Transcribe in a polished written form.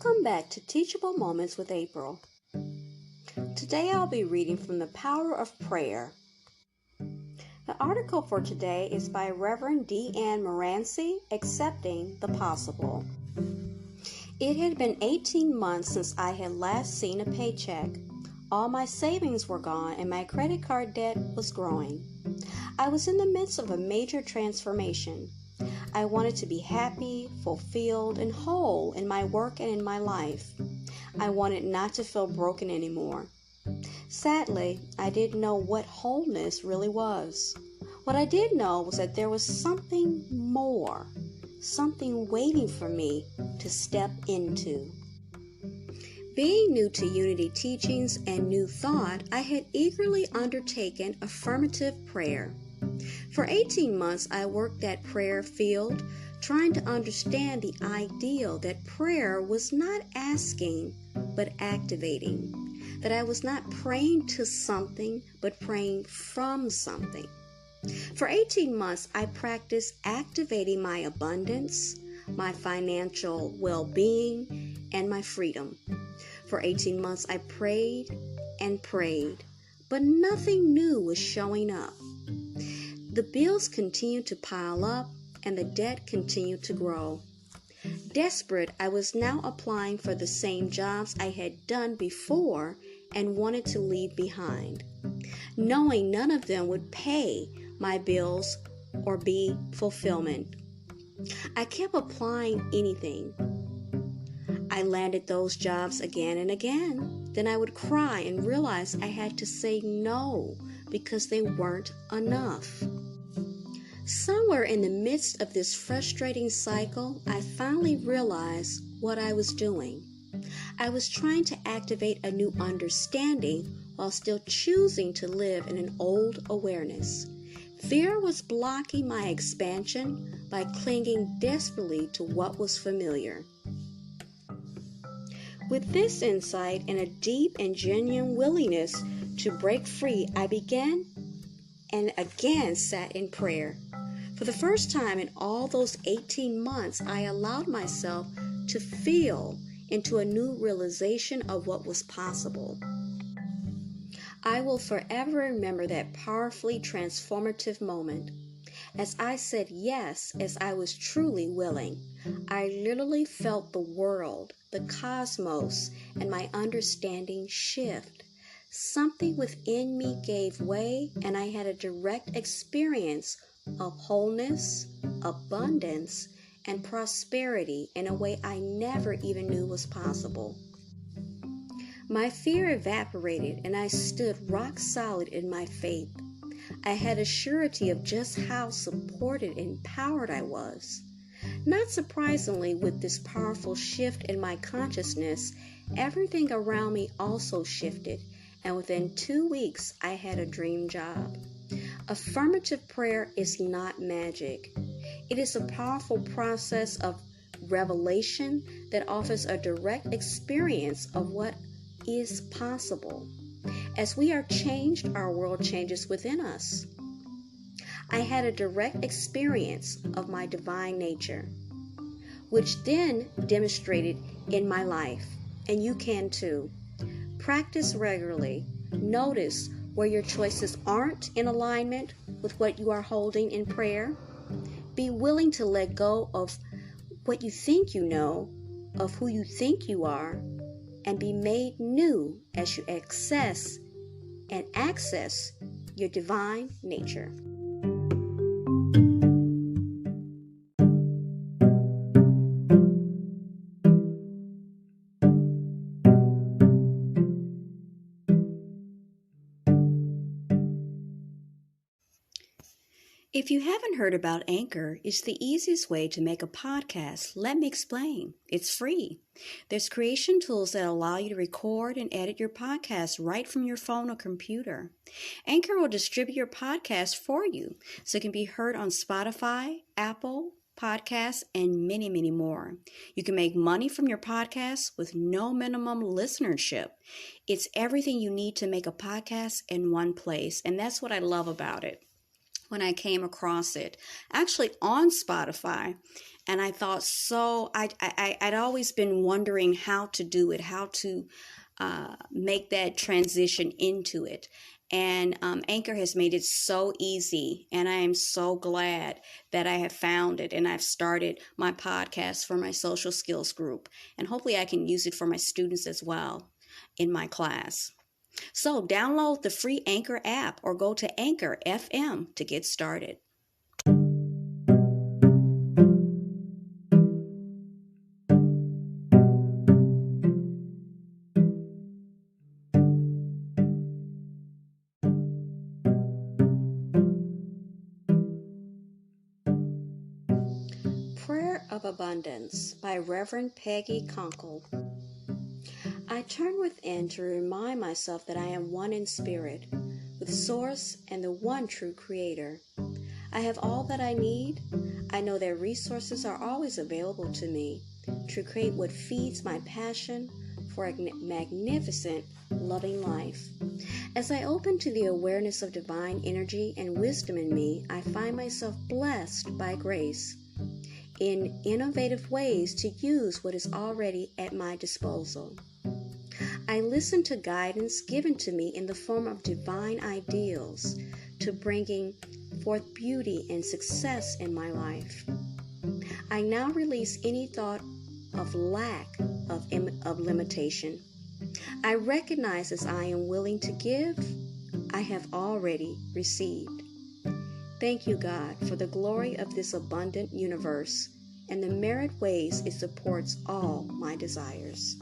Welcome back to Teachable Moments with April. Today I'll be reading from The Power of Prayer. The article for today is by Reverend D. Ann Moranci, Accepting the Possible. It had been 18 months since I had last seen a paycheck. All my savings were gone and my credit card debt was growing. I was in the midst of a major transformation. I wanted to be happy, fulfilled, and whole in my work and in my life. I wanted not to feel broken anymore. Sadly, I didn't know what wholeness really was. What I did know was that there was something more, something waiting for me to step into. Being new to Unity teachings and New Thought, I had eagerly undertaken affirmative prayer. For 18 months, I worked that prayer field, trying to understand the ideal that prayer was not asking, but activating. That I was not praying to something, but praying from something. For 18 months, I practiced activating my abundance, my financial well-being, and my freedom. For 18 months, I prayed and prayed, but nothing new was showing up. The bills continued to pile up, and the debt continued to grow. Desperate, I was now applying for the same jobs I had done before and wanted to leave behind, knowing none of them would pay my bills or be fulfillment. I kept applying anything. I landed those jobs again and again. Then I would cry and realize I had to say no because they weren't enough. Somewhere in the midst of this frustrating cycle, I finally realized what I was doing. I was trying to activate a new understanding while still choosing to live in an old awareness. Fear was blocking my expansion by clinging desperately to what was familiar. With this insight and a deep and genuine willingness to break free, I began and again sat in prayer. For the first time in all those 18 months, I allowed myself to feel into a new realization of what was possible. I will forever remember that powerfully transformative moment. As I said yes, as I was truly willing, I literally felt the world, the cosmos, and my understanding shift. Something within me gave way, and I had a direct experience of wholeness, abundance, and prosperity in a way I never even knew was possible. My fear evaporated, and I stood rock solid in my faith. I had a surety of just how supported and empowered I was. Not surprisingly, with this powerful shift in my consciousness, everything around me also shifted, and within 2 weeks, I had a dream job. Affirmative prayer is not magic. It is a powerful process of revelation that offers a direct experience of what is possible. As we are changed, our world changes within us. I had a direct experience of my divine nature, which then demonstrated in my life, and you can too. Practice regularly. Notice where your choices aren't in alignment with what you are holding in prayer. Be willing to let go of what you think you know, of who you think you are, and be made new as you access your divine nature. If you haven't heard about Anchor, it's the easiest way to make a podcast. Let me explain. It's free. There's creation tools that allow you to record and edit your podcast right from your phone or computer. Anchor will distribute your podcast for you so it can be heard on Spotify, Apple Podcasts, and many, many more. You can make money from your podcast with no minimum listenership. It's everything you need to make a podcast in one place, and that's what I love about it. when I came across it, actually on Spotify. And I thought, I'd always been wondering how to do it, how to make that transition into it. And Anchor has made it so easy. And I am so glad that I have found it. And I've started my podcast for my social skills group. And hopefully I can use it for my students as well in my class. So download the free Anchor app or go to Anchor FM to get started. Prayer of Abundance by Reverend Peggy Conkle. I turn within to remind myself that I am one in spirit with Source and the one true Creator. I have all that I need. I know that resources are always available to me to create what feeds my passion for a magnificent, loving life. As I open to the awareness of divine energy and wisdom in me, I find myself blessed by grace in innovative ways to use what is already at my disposal. I listen to guidance given to me in the form of divine ideals to bringing forth beauty and success in my life. I now release any thought of lack of limitation. I recognize as I am willing to give, I have already received. Thank you, God, for the glory of this abundant universe and the myriad ways it supports all my desires.